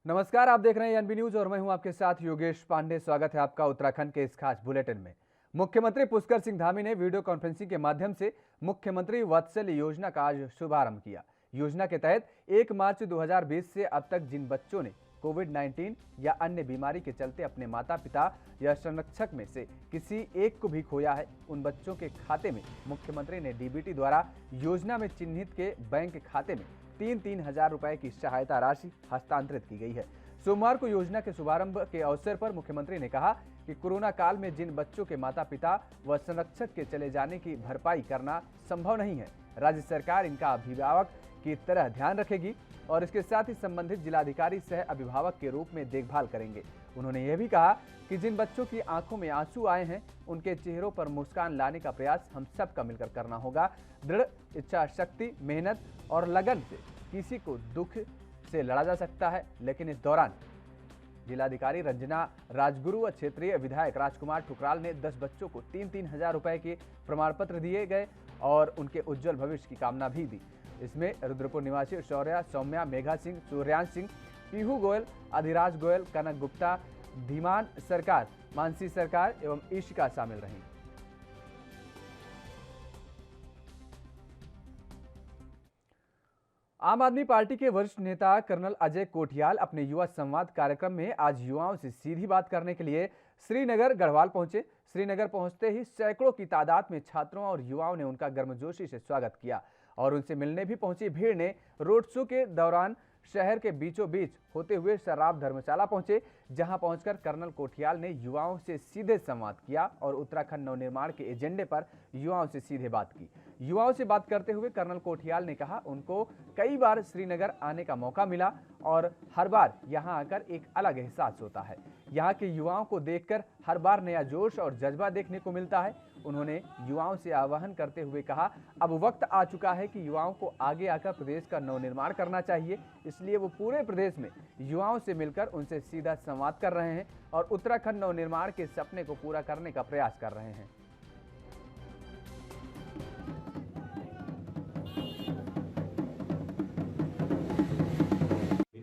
नमस्कार, आप देख रहे हैं एनबी न्यूज और मैं हूं आपके साथ योगेश पांडे। स्वागत है आपका उत्तराखंड के इस खास बुलेटिन में। मुख्यमंत्री पुष्कर सिंह धामी ने वीडियो कॉन्फ्रेंसिंग के माध्यम से मुख्यमंत्री वत्सल योजना का आज शुभारंभ किया। योजना के तहत 1 मार्च 2020 से अब तक जिन बच्चों ने कोविड-19 या अन्य बीमारी के चलते अपने माता पिता या संरक्षक में से किसी एक को भी खोया है, उन बच्चों के खाते में मुख्यमंत्री ने डीबीटी द्वारा योजना में चिन्हित के बैंक खाते में 3-3 हजार रुपए की सहायता राशि हस्तांतरित की गई है। सोमवार को योजना के शुभारंभ के अवसर पर मुख्यमंत्री ने कहा कि कोरोना काल में जिन बच्चों के माता पिता व संरक्षक के चले जाने की भरपाई करना संभव नहीं है, राज्य सरकार इनका अभिभावक की तरह ध्यान रखेगी और इसके साथ ही संबंधित जिलाधिकारी सह अभिभावक के रूप में देखभाल करेंगे। उन्होंने यह भी कहा कि जिन बच्चों की आंखों में आंसू आए हैं, उनके चेहरों पर मुस्कान लाने का प्रयास हम सबका मिलकर करना होगा। दृढ़ इच्छा शक्ति, मेहनत और लगन से किसी को दुख से लड़ा जा सकता है, लेकिन इस दौरान जिलाधिकारी रंजना राजगुरु व क्षेत्रीय विधायक राजकुमार ठुकराल ने 10 बच्चों को 3-3 हजार रुपए के प्रमाण पत्र दिए गए और उनके उज्जवल भविष्य की कामना भी दी। इसमें रुद्रपुर निवासी शौर्या, सौम्या, मेघा सिंह, सूर्यांश सिंह, पीहू गोयल, अधिराज गोयल, कनक गुप्ता, धीमान सरकार, मानसी सरकार एवं ईशिका शामिल रहीं। आम आदमी पार्टी के वरिष्ठ नेता कर्नल अजय कोठियाल अपने युवा संवाद कार्यक्रम में आज युवाओं से सीधी बात करने के लिए श्रीनगर गढ़वाल पहुंचे। श्रीनगर पहुंचते ही सैकड़ों की तादाद में छात्रों और युवाओं ने उनका गर्मजोशी से स्वागत किया और उनसे मिलने भी पहुंची भीड़ ने रोड शो के दौरान शहर के बीचों बीच होते हुए शराब धर्मशाला पहुंचे, जहां पहुंचकर कर्नल कोठियाल ने युवाओं से सीधे संवाद किया और उत्तराखंड नवनिर्माण के एजेंडे पर युवाओं से सीधे बात की। युवाओं से बात करते हुए कर्नल कोठियाल ने कहा, उनको कई बार श्रीनगर आने का मौका मिला और हर बार यहां आकर एक अलग एहसास होता है। यहां के युवाओं को देखकर हर बार नया जोश और जज्बा देखने को मिलता है। उन्होंने युवाओं से आह्वान करते हुए कहा, अब वक्त आ चुका है कि युवाओं को आगे आकर प्रदेश का नवनिर्माण करना चाहिए। इसलिए वो पूरे प्रदेश में युवाओं से मिलकर उनसे सीधा संवाद कर रहे हैं और उत्तराखंड नवनिर्माण के सपने को पूरा करने का प्रयास कर रहे हैं।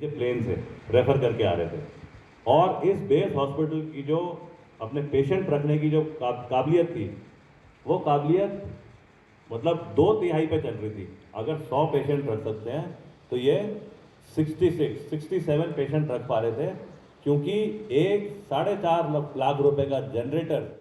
प्लेन से रेफर करके आ रहे थे और इस बेस हॉस्पिटल की जो अपने पेशेंट रखने की जो काबिलियत थी, वो काबिलियत मतलब 2/3 पे चल रही थी। अगर 100 पेशेंट रख सकते हैं तो ये 67 पेशेंट रख पा रहे थे, क्योंकि 4.5 लाख रुपए का जनरेटर।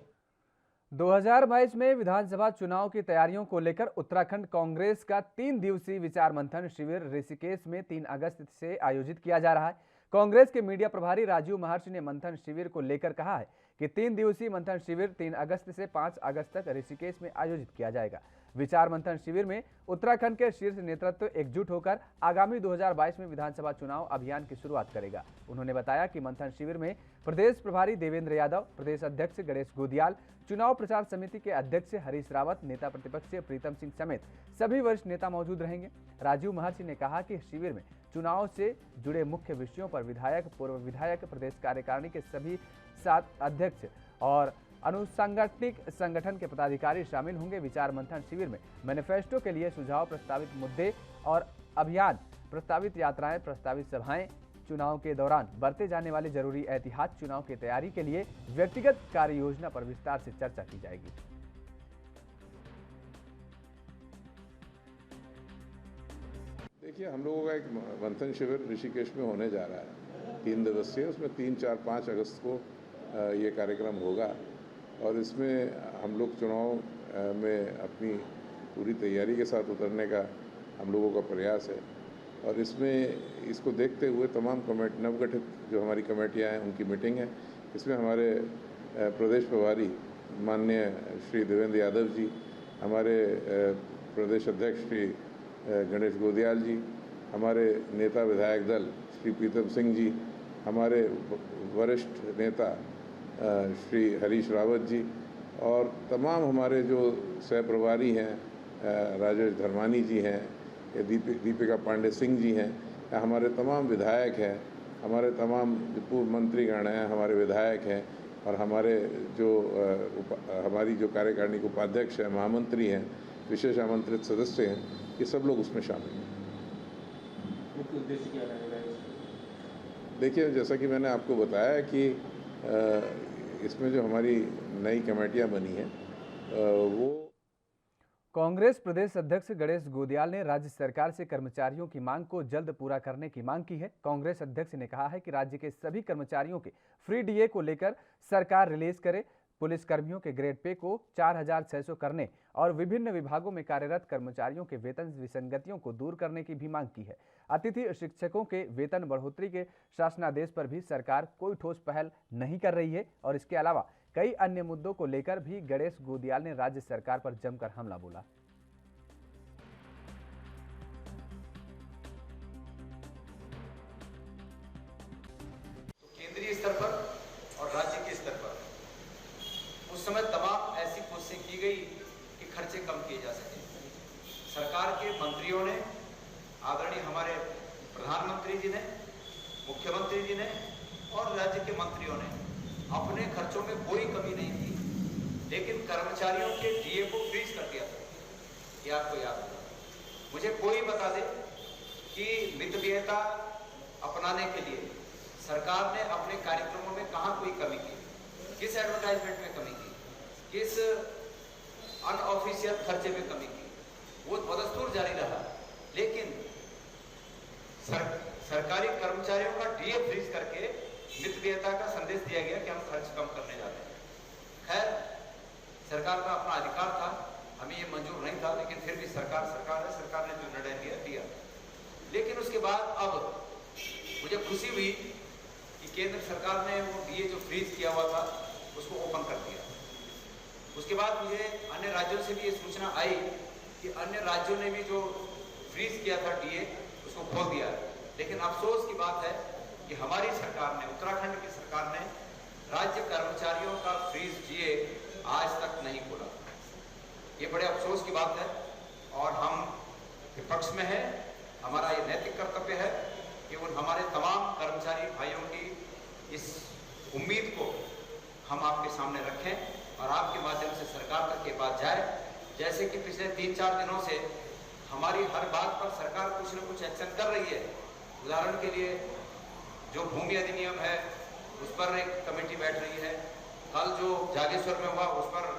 2022 में विधानसभा चुनाव की तैयारियों को लेकर उत्तराखंड कांग्रेस का 3 दिवसीय विचार मंथन शिविर ऋषिकेश में 3 अगस्त से आयोजित किया जा रहा है। कांग्रेस के मीडिया प्रभारी राजीव महर्षि ने मंथन शिविर को लेकर कहा है कि 3 दिवसीय मंथन शिविर 3 अगस्त से 5 अगस्त तक ऋषिकेश में आयोजित किया जाएगा। विचार मंथन शिविर में उत्तराखंड के शीर्ष नेतृत्व एकजुट होकर आगामी 2022 में विधानसभा चुनाव अभियान की शुरुआत करेगा। उन्होंने बताया कि मंथन शिविर में प्रदेश प्रभारी देवेंद्र यादव, प्रदेश अध्यक्ष गणेश गोदियाल, चुनाव प्रचार समिति के अध्यक्ष हरीश रावत, नेता प्रतिपक्ष प्रीतम सिंह समेत सभी वरिष्ठ नेता मौजूद रहेंगे। राजीव महर्षि ने कहा कि शिविर में चुनाव से जुड़े मुख्य विषयों पर विधायक, पूर्व विधायक, प्रदेश कार्यकारिणी के सभी 7 अध्यक्ष और अनुसांगठनिक संगठन के पदाधिकारी शामिल होंगे। विचार मंथन शिविर में मैनिफेस्टो के लिए सुझाव, प्रस्तावित मुद्दे और अभियान, प्रस्तावित यात्राएं, प्रस्तावित सभाएं, चुनाव के दौरान बरते जाने वाले जरूरी एहतियात, चुनाव की तैयारी के लिए व्यक्तिगत कार्य योजना पर विस्तार से चर्चा की जाएगी। देखिए, हम लोगों का एक मंथन शिविर ऋषिकेश में होने जा रहा है, 3 दिवसीय। उसमें 3, 4, 5 अगस्त को ये कार्यक्रम होगा और इसमें हम लोग चुनाव में अपनी पूरी तैयारी के साथ उतरने का हम लोगों का प्रयास है और इसमें इसको देखते हुए तमाम नवगठित जो हमारी कमेटियां हैं उनकी मीटिंग है। इसमें हमारे प्रदेश प्रभारी माननीय श्री देवेंद्र यादव जी, हमारे प्रदेश अध्यक्ष श्री गणेश गोदियाल जी, हमारे नेता विधायक दल श्री प्रीतम सिंह जी, हमारे वरिष्ठ नेता श्री हरीश रावत जी और तमाम हमारे जो सह प्रभारी हैं, राजेश धर्मानी जी हैं, दीपिका पांडे सिंह जी हैं, हमारे तमाम विधायक हैं, हमारे तमाम पूर्व मंत्रीगण हैं, हमारे विधायक हैं और हमारे जो हमारी जो कार्यकारिणी के उपाध्यक्ष हैं, महामंत्री हैं, विशेष आमंत्रित सदस्य हैं, ये सब लोग उसमें शामिल हैं। मुख्य उद्देश्य क्या रहेगा? देखिए, जैसा कि मैंने आपको बताया कि इसमें जो हमारी नई कमेटियां बनी हैं वो कांग्रेस प्रदेश अध्यक्ष गणेश गोदियाल ने राज्य सरकार से कर्मचारियों की मांग को जल्द पूरा करने की मांग की है। कांग्रेस अध्यक्ष ने कहा है कि राज्य के सभी कर्मचारियों के फ्री डीए को लेकर सरकार रिलीज करे, पुलिस कर्मियों के ग्रेड पे को 4,600 करने और विभिन्न विभागों में कार्यरत कर्मचारियों के वेतन विसंगतियों को दूर करने की भी मांग की है। अतिथि शिक्षकों के वेतन बढ़ोतरी के शासनादेश पर भी सरकार कोई ठोस पहल नहीं कर रही है और इसके अलावा कई अन्य मुद्दों को लेकर भी गणेश गोदियाल ने राज्य सरकार पर जमकर हमला बोला। केंद्रीय स्तर पर और राज्य के स्तर पर उस समय तमाम ऐसी कोशिशें की गई कि खर्चे कम किए जा सके। सरकार के मंत्रियों ने, आदरणीय हमारे प्रधानमंत्री जी ने, मुख्यमंत्री जी ने और राज्य के मंत्रियों ने अपने खर्चों में कोई कमी नहीं की, लेकिन कर्मचारियों के डीए को फ्रीज कर दिया था। ये आपको याद होगा। मुझे कोई बता दे कि मितव्ययता अपनाने के लिए सरकार ने अपने कार्यक्रमों में कहां कोई कमी की, किस एडवर्टाइजमेंट में कमी की, किस अनऑफिशियल खर्चे में कमी की। वो बदस्तूर जारी रहा, लेकिन सरकारी कर्मचारियों का डीए फ्रीज करके मितव्ययता का संदेश दिया गया कि हम खर्च कम करने जा रहे हैं। खैर, सरकार का अपना अधिकार था, हमें ये मंजूर नहीं था, लेकिन फिर भी सरकार है, सरकार ने जो निर्णय दिया। लेकिन उसके बाद अब मुझे खुशी हुई कि केंद्र सरकार ने वो डीए जो फ्रीज किया हुआ था उसको ओपन कर दिया। उसके बाद मुझे अन्य राज्यों से भी ये सूचना आई कि अन्य राज्यों ने भी जो फ्रीज किया था डीए उसको खोल दिया। लेकिन अफसोस की बात है कि हमारी सरकार ने, उत्तराखंड की सरकार ने राज्य कर्मचारियों का फ्रीज डीए आज तक नहीं खोला। ये बड़े अफसोस की बात है और हम विपक्ष में हैं। हमारा ये नैतिक कर्तव्य है कि उन हमारे तमाम कर्मचारी भाइयों की इस उम्मीद को हम आपके सामने रखें और आपके माध्यम से सरकार तक ये बात जाए। जैसे कि पिछले 3-4 दिनों से हमारी हर बात पर सरकार कुछ न कुछ एक्शन कर रही है। उदाहरण के लिए जो भूमि अधिनियम है उस पर एक कमेटी बैठ रही है। कल जो जागेश्वर में हुआ उस पर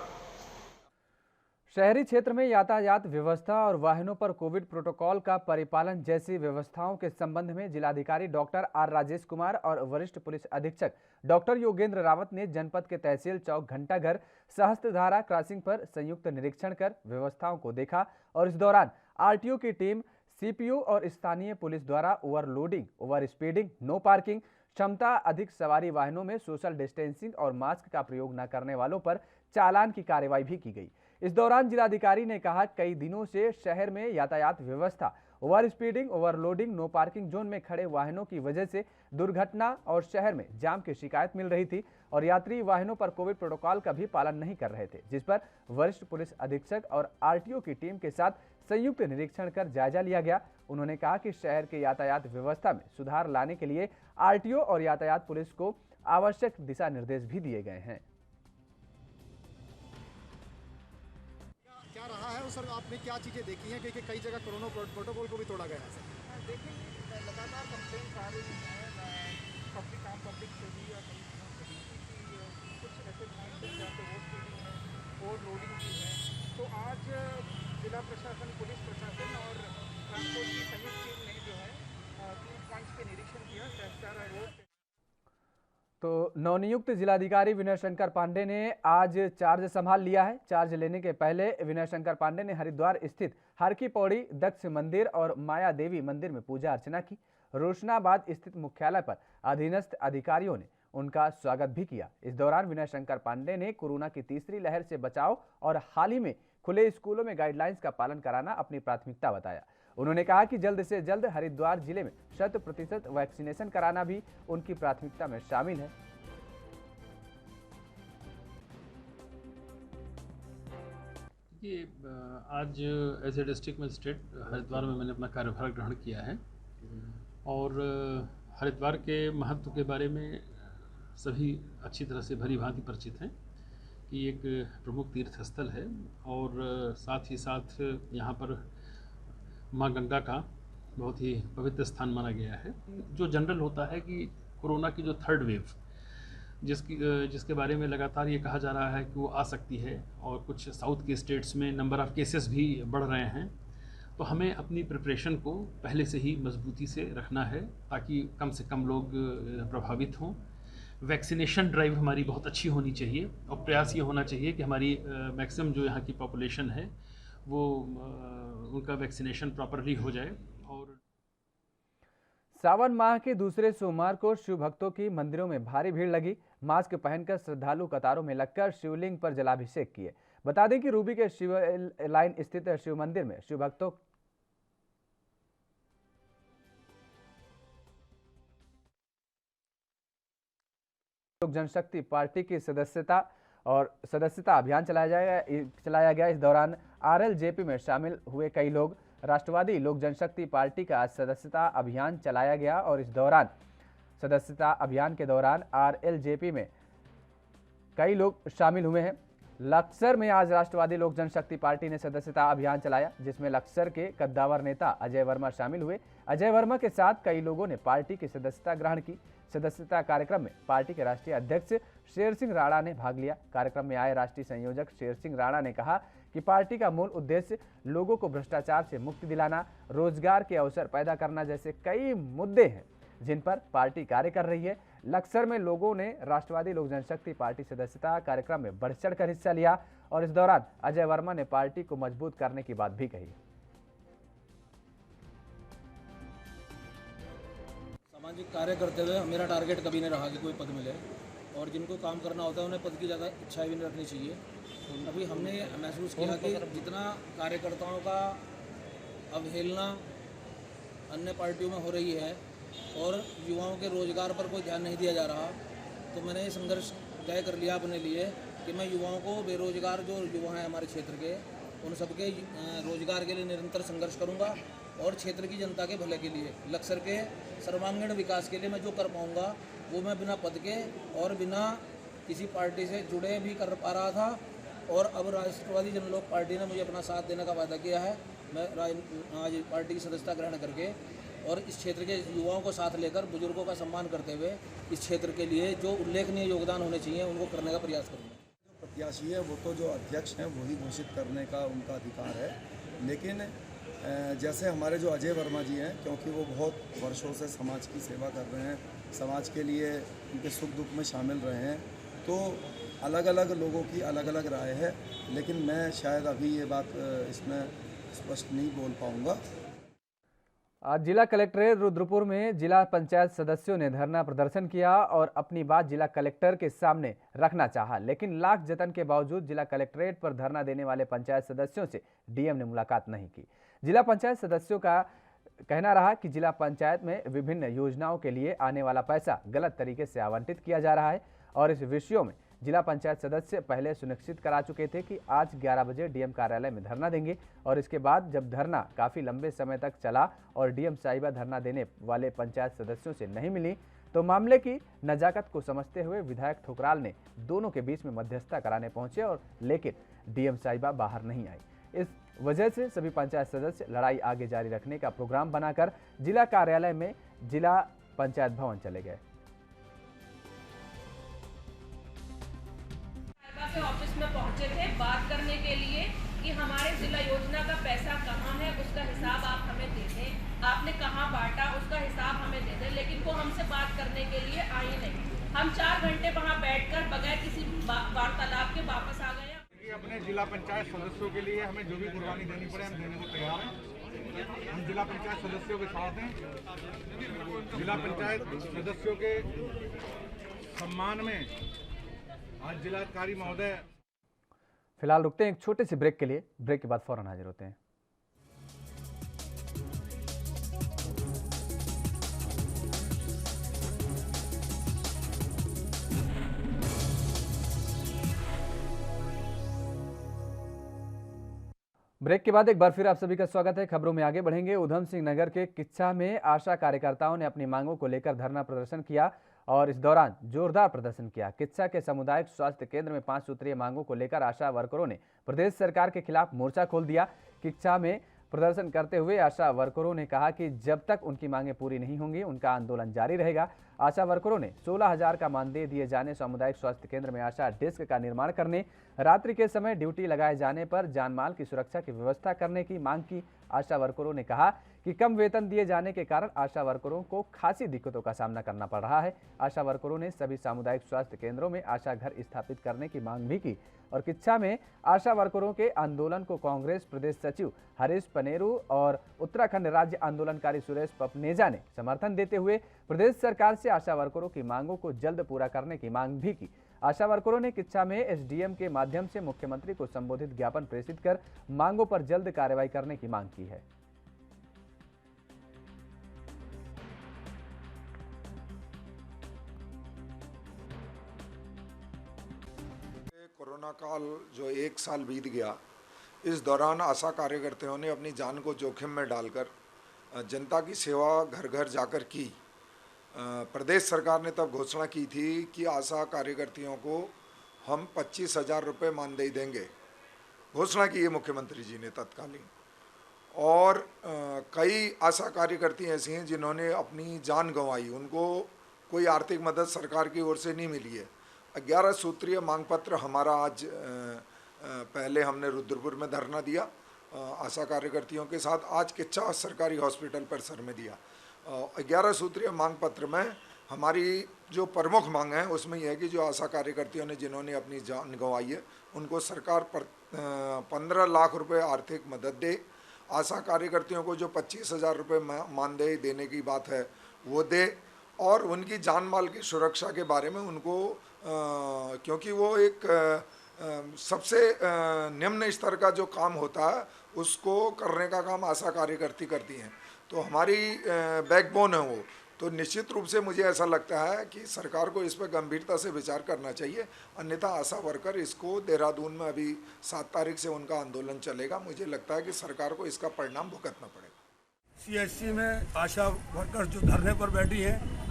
शहरी क्षेत्र में यातायात व्यवस्था और वाहनों पर कोविड प्रोटोकॉल का परिपालन जैसी व्यवस्थाओं के संबंध में जिलाधिकारी डॉक्टर आर राजेश कुमार और वरिष्ठ पुलिस अधीक्षक डॉक्टर योगेंद्र रावत ने जनपद के तहसील चौक घंटाघर सहस्त्रधारा क्रॉसिंग पर संयुक्त निरीक्षण कर व्यवस्थाओं को देखा और इस दौरान आरटीओ की टीम, सीपीओ और स्थानीय पुलिस द्वारा overloading, over speeding, no parking, क्षमता अधिक सवारी वाहनों में सोशल डिस्टेंसिंग और मास्क का प्रयोग न करने वालों पर चालान की कार्रवाई भी की गई। इस दौरान जिलाधिकारी ने कहा, कई दिनों से शहर में यातायात व्यवस्था, over speeding, overloading, no parking zone में खड़े वाहनों की वजह से दुर्घटना और शहर में जाम की शिकायत मिल रही थी और यात्री वाहनों पर कोविड प्रोटोकॉल का भी पालन नहीं कर रहे थे, जिस पर वरिष्ठ पुलिस अधीक्षक और आरटीओ की टीम के साथ संयुक्त निरीक्षण कर जायजा लिया गया। उन्होंने कहा कि शहर के यातायात व्यवस्था में सुधार लाने के लिए आरटीओ और यातायात पुलिस को आवश्यक दिशा निर्देश भी दिए गए हैं। क्या रहा है सर, आपने क्या चीज़ें देखी हैं क्योंकि कई जगह कोरोना प्रोटोकॉल को भी तोड़ा गया है सर? देखिए, लगातार कंप्लेंट्स आ रही हैं पब्लिक से भी या कई से भी कि कुछ ऐसे पॉइंट्स हैं जहाँ पे ओवर स्पीडिंग है, ओवर लोडिंग भी है। तो आज जिला प्रशासन, पुलिस प्रशासन और ट्रांसपोर्ट की संयुक्त टीम ने जो है 3 पॉइंट्स के निरीक्षण किया। सहस्त्रधारा रोड तो नवनियुक्त जिलाधिकारी विनय शंकर पांडे ने आज चार्ज संभाल लिया है। चार्ज लेने के पहले विनय शंकर पांडे ने हरिद्वार स्थित हर की पौड़ी, दक्ष मंदिर और माया देवी मंदिर में पूजा अर्चना की। रोशनाबाद स्थित मुख्यालय पर अधीनस्थ अधिकारियों ने उनका स्वागत भी किया। इस दौरान विनय शंकर पांडे ने कोरोना की तीसरी लहर से बचाव और हाल ही में खुले स्कूलों में गाइडलाइंस का पालन कराना अपनी प्राथमिकता बताया। उन्होंने कहा कि जल्द से जल्द हरिद्वार जिले में 100% वैक्सीनेशन कराना भी उनकी प्राथमिकता में शामिल है। ये आज as a district magistrate Haridwar में मैंने अपना कार्यभार ग्रहण किया है और हरिद्वार के महत्व के बारे में सभी अच्छी तरह से भली भांति परिचित हैं कि एक प्रमुख तीर्थ स्थल है और साथ ही साथ यहाँ पर माँ गंगा का बहुत ही पवित्र स्थान माना गया है। जो जनरल होता है कि कोरोना की जो थर्ड वेव जिसके बारे में लगातार ये कहा जा रहा है कि वो आ सकती है और कुछ साउथ के स्टेट्स में नंबर ऑफ़ केसेस भी बढ़ रहे हैं, तो हमें अपनी प्रिपरेशन को पहले से ही मजबूती से रखना है ताकि कम से कम लोग प्रभावित हों। वैक्सीनेशन ड्राइव हमारी बहुत अच्छी होनी चाहिए और प्रयास ये होना चाहिए कि हमारी मैक्सिमम जो यहाँ की पॉपुलेशन है वो उनका वैक्सीनेशन प्रॉपरली हो जाए। और सावन माह के दूसरे सोमवार को शिव भक्तों की मंदिरों में भारी भीड़ लगी। मास्क पहनकर श्रद्धालु कतारों में लगकर शिवलिंग पर जलाभिषेक किए। बता दें कि रूबी के शिव लाइन स्थित शिव मंदिर में शिव भक्तों लोक जनशक्ति पार्टी की सदस्यता अभियान चलाया गया। इस दौरान आरएलजेपी में शामिल हुए कई लोग। राष्ट्रवादी लोक जनशक्ति पार्टी का सदस्यता अभियान चलाया गया और इस दौरान सदस्यता अभियान के दौरान आरएलजेपी में कई लोग शामिल हुए हैं। लक्सर में आज राष्ट्रवादी लोक जनशक्ति पार्टी ने सदस्यता अभियान चलाया, जिसमें लक्सर के कद्दावर नेता अजय वर्मा शामिल हुए। अजय वर्मा के साथ कई लोगों ने पार्टी की सदस्यता ग्रहण की। सदस्यता कार्यक्रम में पार्टी के राष्ट्रीय अध्यक्ष शेर सिंह राणा ने भाग लिया। कार्यक्रम में आए राष्ट्रीय संयोजक शेर सिंह राणा ने कहा कि पार्टी का मूल उद्देश्य लोगों को भ्रष्टाचार से मुक्ति दिलाना, रोजगार के अवसर पैदा करना जैसे कई मुद्दे हैं जिन पर पार्टी कार्य कर रही है। लक्सर में लोगों ने राष्ट्रवादी लोक जनशक्ति पार्टी सदस्यता कार्यक्रम में बढ़ चढ़कर हिस्सा लिया और इस दौरान अजय वर्मा ने पार्टी को मजबूत करने की बात भी कही। सामाजिक कार्य करते हुए मेरा टारगेट कभी नहीं रहा कि कोई पद मिले, और जिनको काम करना होता है उन्हें पद की ज़्यादा इच्छा भी नहीं रखनी चाहिए। अभी हमने महसूस किया कि जितना कार्यकर्ताओं का अवहेलना अन्य पार्टियों में हो रही है और युवाओं के रोजगार पर कोई ध्यान नहीं दिया जा रहा, तो मैंने ये संघर्ष तय कर लिया अपने लिए कि मैं युवाओं को, बेरोजगार जो युवा हैं हमारे क्षेत्र के, उन सबके रोजगार के लिए निरंतर संघर्ष करूंगा और क्षेत्र की जनता के भले के लिए, लक्सर के सर्वांगीण विकास के लिए मैं जो कर पाऊंगा वो मैं बिना पद के और बिना किसी पार्टी से जुड़े भी कर पा रहा था। और अब राष्ट्रवादी जनलोक पार्टी ने मुझे अपना साथ देने का वादा किया है। मैं आज पार्टी की सदस्यता ग्रहण करके और इस क्षेत्र के युवाओं को साथ लेकर बुजुर्गों का सम्मान करते हुए इस क्षेत्र के लिए जो उल्लेखनीय योगदान होने चाहिए उनको करने का प्रयास करूँगा। जो प्रत्याशी है वो तो जो अध्यक्ष हैं वही घोषित करने का उनका अधिकार है, लेकिन जैसे हमारे जो अजय वर्मा जी हैं, क्योंकि वो बहुत वर्षों से समाज की सेवा कर रहे हैं, समाज के लिए उनके सुख दुख में शामिल रहे हैं, तो अलग अलग लोगों की अलग अलग राय है, लेकिन मैं शायद अभी ये बात इसमें स्पष्ट नहीं बोल पाऊँगा। आज जिला कलेक्ट्रेट रुद्रपुर में जिला पंचायत सदस्यों ने धरना प्रदर्शन किया और अपनी बात जिला कलेक्टर के सामने रखना चाहा, लेकिन लाख जतन के बावजूद जिला कलेक्ट्रेट पर धरना देने वाले पंचायत सदस्यों से डीएम ने मुलाकात नहीं की। जिला पंचायत सदस्यों का कहना रहा कि जिला पंचायत में विभिन्न योजनाओं के लिए आने वाला पैसा गलत तरीके से आवंटित किया जा रहा है और इस विषयों में जिला पंचायत सदस्य पहले सुनिश्चित करा चुके थे कि आज 11 बजे डीएम कार्यालय में धरना देंगे और इसके बाद जब धरना काफ़ी लंबे समय तक चला और डीएम साहिबा धरना देने वाले पंचायत सदस्यों से नहीं मिली, तो मामले की नजाकत को समझते हुए विधायक ठुकराल ने दोनों के बीच में मध्यस्थता कराने पहुंचे और लेकिन डीएम साहिबा बाहर नहीं आई। इस वजह से सभी पंचायत सदस्य लड़ाई आगे जारी रखने का प्रोग्राम बनाकर जिला कार्यालय में जिला पंचायत भवन चले गए। ऑफिस में पहुंचे थे बात करने के लिए कि हमारे जिला योजना का पैसा कहाँ है, उसका हिसाब आप हमें दे दें, आपने कहाँ बांटा उसका हिसाब हमें दे दें, लेकिन वो हमसे बात करने के लिए आई नहीं। हम 4 घंटे वहाँ बैठकर बगैर किसी वार्तालाप के वापस आ गए। अपने जिला पंचायत सदस्यों के लिए हमें जो भी कुर्बानी देनी पड़े हम देने को तैयार हैं। हम जिला पंचायत सदस्यों के साथ हैं। जिला पंचायत सदस्यों के सम्मान में आज जिलाधिकारी महोदय। फिलहाल रुकते हैं एक छोटे से ब्रेक के लिए। ब्रेक के बाद फौरन हाजिर होते हैं। ब्रेक के बाद एक बार फिर आप सभी का स्वागत है। खबरों में आगे बढ़ेंगे। उधम सिंह नगर के किच्छा में आशा कार्यकर्ताओं ने अपनी मांगों को लेकर धरना प्रदर्शन किया और इस दौरान जोरदार प्रदर्शन किया। किच्छा के सामुदायिक स्वास्थ्य केंद्र में 5 सूत्रीय मांगों को लेकर आशा वर्करों ने प्रदेश सरकार के खिलाफ मोर्चा खोल दिया। किच्छा में प्रदर्शन करते हुए आशा वर्करों ने कहा कि जब तक उनकी मांगें पूरी नहीं होंगी उनका आंदोलन जारी रहेगा। आशा वर्करों ने 16,000 का मानदेय दिए जाने, सामुदायिक स्वास्थ्य केंद्र में आशा डेस्क का निर्माण करने, रात्रि के समय ड्यूटी लगाए जाने पर जानमाल की सुरक्षा की व्यवस्था करने की मांग की। आशा वर्करों ने कहा कि कम वेतन दिए जाने के कारण आशा वर्करों को खासी दिक्कतों का सामना करना पड़ रहा है। आशा वर्करों ने सभी सामुदायिक स्वास्थ्य केंद्रों में आशा घर स्थापित करने की मांग भी की और किच्छा में आशा वर्करों के आंदोलन को कांग्रेस प्रदेश सचिव हरीश पनेरू और उत्तराखंड राज्य आंदोलनकारी सुरेश पपनेजा ने समर्थन देते हुए प्रदेश सरकार से आशा वर्करों की मांगों को जल्द पूरा करने की मांग भी की। आशा वर्करों ने किच्छा में एसडीएम के माध्यम से मुख्यमंत्री को संबोधित ज्ञापन प्रेषित कर मांगों पर जल्द कार्रवाई करने की मांग की है। कोरोना काल जो 1 साल बीत गया, इस दौरान आशा कार्यकर्ताओं ने अपनी जान को जोखिम में डालकर जनता की सेवा घर घर जाकर की। प्रदेश सरकार ने तब घोषणा की थी कि आशा कार्यकर्तियों को हम 25,000 रुपये मानदेय देंगे। घोषणा की है मुख्यमंत्री जी ने तत्कालीन। और कई आशा कार्यकर्ती ऐसी हैं जिन्होंने अपनी जान गंवाई, उनको कोई आर्थिक मदद सरकार की ओर से नहीं मिली है। 11 सूत्रीय मांग पत्र हमारा आज पहले हमने रुद्रपुर में धरना दिया आशा कार्यकर्तियों के साथ, आज किच्छा सरकारी हॉस्पिटल परिसर में दिया। 11 सूत्रीय मांग पत्र में हमारी जो प्रमुख मांग है उसमें यह है कि जो आशा कार्यकर्तियों ने जिन्होंने अपनी जान गंवाई है उनको सरकार 15 लाख रुपए आर्थिक मदद दे। आशा कार्यकर्तियों को जो 25,000 रुपये मानदेय देने की बात है वो दे, और उनकी जान माल की सुरक्षा के बारे में उनको क्योंकि वो एक सबसे निम्न स्तर का जो काम होता है उसको करने का काम आशा कार्यकर्ती करती हैं, तो हमारी बैकबोन है वो। तो निश्चित रूप से मुझे ऐसा लगता है कि सरकार को इस पर गंभीरता से विचार करना चाहिए, अन्यथा आशा वर्कर इसको देहरादून में अभी 7 तारीख से उनका आंदोलन चलेगा। मुझे लगता है कि सरकार को इसका परिणाम भुगतना पड़ेगा। सीएचसी में आशा वर्कर जो धरने पर बैठी हैं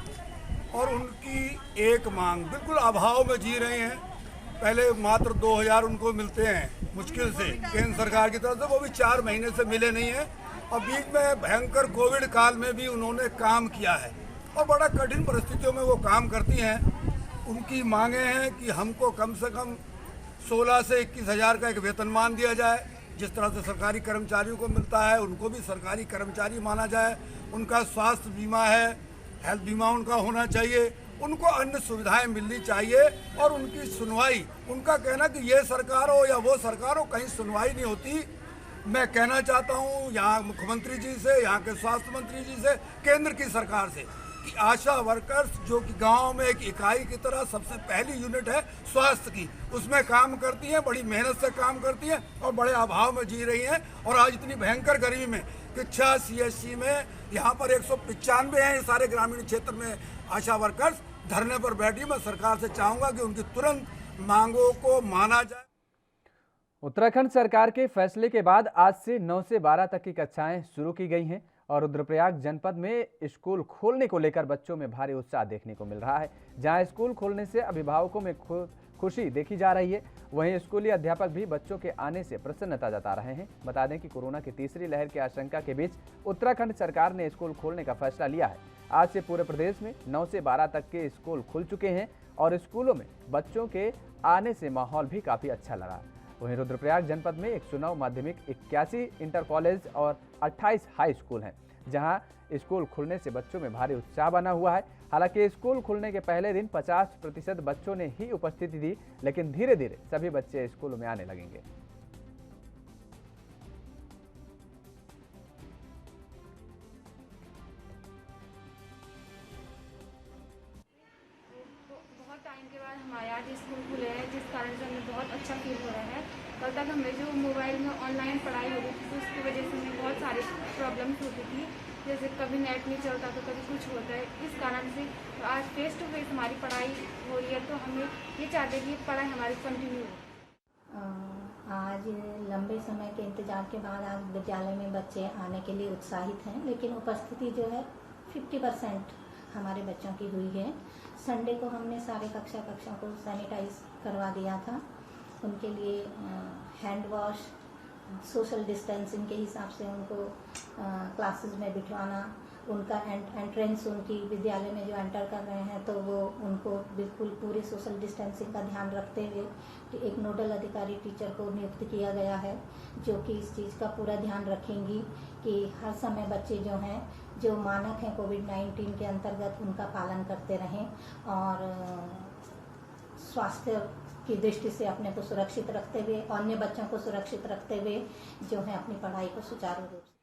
और उनकी एक मांग, बिल्कुल अभाव में जी रहे हैं। पहले मात्र 2,000 उनको मिलते हैं मुश्किल से केंद्र सरकार की तरफ से, वो भी 4 महीने से मिले नहीं हैं। और बीच में भयंकर कोविड काल में भी उन्होंने काम किया है और बड़ा कठिन परिस्थितियों में वो काम करती हैं। उनकी मांगे हैं कि हमको कम से कम 16 से 21,000 का एक वेतनमान दिया जाए, जिस तरह से सरकारी कर्मचारियों को मिलता है उनको भी सरकारी कर्मचारी माना जाए। उनका स्वास्थ्य बीमा है, हेल्थ बीमा उनका होना चाहिए, उनको अन्य सुविधाएं मिलनी चाहिए। और उनकी सुनवाई, उनका कहना कि ये सरकार हो या वो सरकार हो, कहीं सुनवाई नहीं होती। मैं कहना चाहता हूँ यहाँ मुख्यमंत्री जी से, यहाँ के स्वास्थ्य मंत्री जी से, केंद्र की सरकार से कि आशा वर्कर्स जो कि गांव में एक इकाई की तरह सबसे पहली यूनिट है स्वास्थ्य की, उसमें काम करती हैं, बड़ी मेहनत से काम करती हैं और बड़े अभाव में जी रही हैं। और आज इतनी भयंकर गर्मी में किच्छा सीएचसी में यहाँ पर 195 हैं सारे ग्रामीण क्षेत्र में आशा वर्कर्स धरने पर बैठी। मैं सरकार से चाहूँगा कि उनकी तुरंत मांगों को माना जाए। उत्तराखंड सरकार के फैसले के बाद आज से 9 से 12 तक की कक्षाएं शुरू की गई हैं और रुद्रप्रयाग जनपद में स्कूल खोलने को लेकर बच्चों में भारी उत्साह देखने को मिल रहा है। जहां स्कूल खोलने से अभिभावकों में खुशी देखी जा रही है, वहीं स्कूली अध्यापक भी बच्चों के आने से प्रसन्नता जता रहे हैं। बता दें कि कोरोना की तीसरी लहर की आशंका के बीच उत्तराखंड सरकार ने स्कूल खोलने का फैसला लिया है। आज से पूरे प्रदेश में 9 से 12 तक के स्कूल खुल चुके हैं और स्कूलों में बच्चों के आने से माहौल भी काफ़ी अच्छा लगा। वहीं रुद्रप्रयाग जनपद में 109 माध्यमिक, 81 इंटर कॉलेज और 28 हाई स्कूल हैं, जहां स्कूल खुलने से बच्चों में भारी उत्साह बना हुआ है। हालांकि स्कूल खुलने के पहले दिन 50% बच्चों ने ही उपस्थिति दी, लेकिन धीरे धीरे सभी बच्चे स्कूलों में आने लगेंगे। बहुत टाइम के बाद हमारे आज स्कूल खुले हैं, जिस कारण से हमें बहुत अच्छा फील हो रहा है। कल तक हमें जो मोबाइल में ऑनलाइन पढ़ाई हो रही थी तो उसकी वजह से हमें बहुत सारी प्रॉब्लम्स होती थी, जैसे कभी नेट नहीं चलता तो कभी कुछ होता है। इस कारण से आज फेस टू फेस हमारी पढ़ाई हो रही है, तो हमें ये चाहते हैं कि पढ़ाई हमारी कंटिन्यू हो। आज लंबे समय के इंतजार के बाद आज विद्यालय में बच्चे आने के लिए उत्साहित हैं, लेकिन उपस्थिति जो है 50% हमारे बच्चों की हुई है। संडे को हमने सारे कक्षा को सैनिटाइज करवा दिया था। उनके लिए हैंड वॉश सोशल डिस्टेंसिंग के हिसाब से उनको क्लासेस में बिठवाना, उनका एंट्रेंस उनकी विद्यालय में जो एंटर कर रहे हैं तो वो उनको बिल्कुल पूरे सोशल डिस्टेंसिंग का ध्यान रखते हुए कि एक नोडल अधिकारी टीचर को नियुक्त किया गया है जो कि इस चीज़ का पूरा ध्यान रखेंगी कि हर समय बच्चे जो हैं जो मानक हैं कोविड-19 के अंतर्गत उनका पालन करते रहें और स्वास्थ्य की दृष्टि से अपने को सुरक्षित रखते हुए, अन्य बच्चों को सुरक्षित रखते हुए जो है अपनी पढ़ाई को सुचारू रूप से।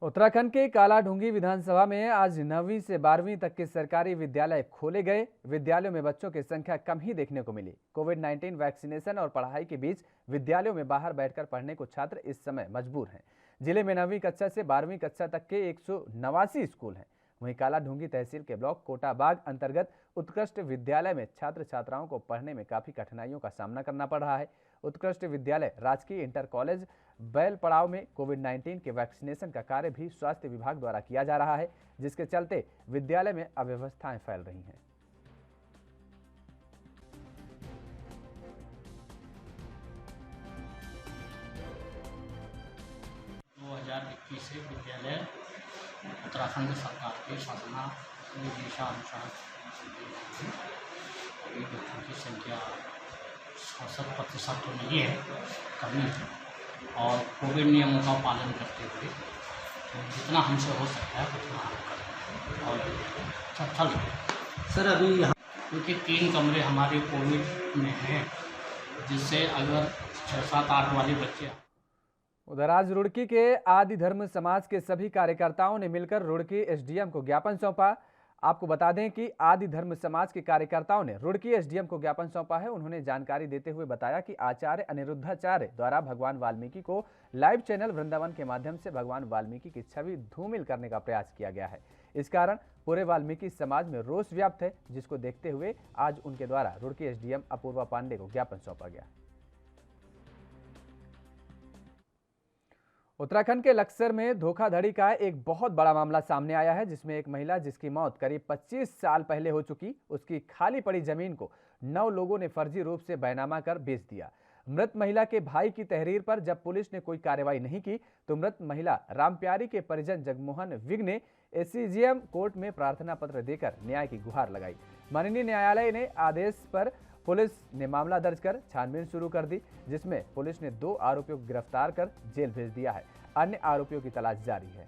उत्तराखंड के कालाढूंगी विधानसभा में आज 9वीं से 12वीं तक के सरकारी विद्यालय खोले गए। विद्यालयों में बच्चों की संख्या कम ही देखने को मिली। कोविड-19 वैक्सीनेशन और पढ़ाई के बीच विद्यालयों में बाहर बैठकर पढ़ने को छात्र इस समय मजबूर हैं। जिले में 9वीं कक्षा से 12वीं कक्षा तक के 189 स्कूल हैं। वहीं कालाढूंगी तहसील के ब्लॉक कोटाबाग अंतर्गत उत्कृष्ट विद्यालय में छात्र छात्राओं को पढ़ने में काफी कठिनाइयों का सामना करना पड़ रहा है। उत्कृष्ट विद्यालय राजकीय इंटर कॉलेज बैल पड़ाव में कोविड-19 के वैक्सीनेशन का कार्य भी स्वास्थ्य विभाग द्वारा किया जा रहा है, जिसके चलते विद्यालय में अव्यवस्थाएं फैल रही हैं। 2021 से विद्यालय उत्तराखंड सरकार के शासना निर्देशानुसार बच्चों की संख्या 66% तो नहीं है, कमी है और कोविड नियमों का पालन करते हुए तो जितना हमसे हो सकता है उतना हम करें और अच्छा लगे। सर अभी यहाँ क्योंकि 3 कमरे हमारे कोविड में हैं, जिससे अगर 6, 7, 8 वाले बच्चे। उधर आज रुड़की के आदि धर्म समाज के सभी कार्यकर्ताओं ने मिलकर रुड़की एसडीएम को ज्ञापन सौंपा। आपको बता दें कि आदि धर्म समाज के कार्यकर्ताओं ने रुड़की एसडीएम को ज्ञापन सौंपा है। उन्होंने जानकारी देते हुए बताया कि आचार्य अनिरुद्धाचार्य द्वारा भगवान वाल्मीकि को लाइव चैनल वृंदावन के माध्यम से भगवान वाल्मीकि की छवि धूमिल करने का प्रयास किया गया है। इस कारण पूरे वाल्मीकि समाज में रोष व्याप्त है, जिसको देखते हुए आज उनके द्वारा रुड़की एसडीएम अपूर्वा पांडे को ज्ञापन सौंपा गया। उत्तराखंड के लक्सर में धोखाधड़ी का एक बहुत बड़ा मामला सामने आया है, जिसमें एक महिला जिसकी मौत करीब 25 साल पहले हो चुकी, उसकी खाली पड़ी जमीन को 9 लोगों ने फर्जी रूप से बैनामा कर बेच दिया। मृत महिला के भाई की तहरीर पर जब पुलिस ने कोई कार्रवाई नहीं की तो मृत महिला रामप्यारी के परिजन जगमोहन विग ने एससीजीएम कोर्ट में प्रार्थना पत्र देकर न्याय की गुहार लगाई। माननीय न्यायालय ने आदेश पर पुलिस ने मामला दर्ज कर छानबीन शुरू कर दी, जिसमें पुलिस ने 2 आरोपियों को गिरफ्तार कर जेल भेज दिया है। अन्य आरोपियों की तलाश जारी है।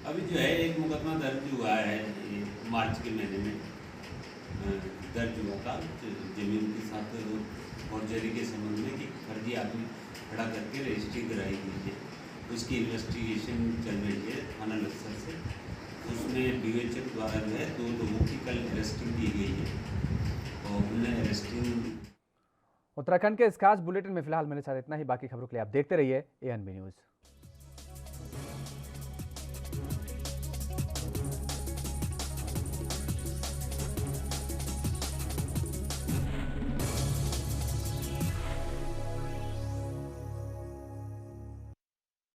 अभी जो है एक मुकदमा दर्ज हुआ है मार्च के महीने में दर्ज हुआ था जमीन के साथ फौर्जरी के संबंध में कि फर्जी आदमी खड़ा करके रजिस्ट्री कराई गई है। उसकी इन्वेस्टिगेशन चल रही है थाना लक्सर से। उसमें डीएचएफ द्वारा जो है 2 लोगों की कल अरेस्टिंग की गई है और उन्हें अरेस्टिंग। उत्तराखंड के इस खास बुलेटिन में फिलहाल मेरे साथ इतना ही। बाकी खबरों के लिए आप देखते रहिए ANB न्यूज़।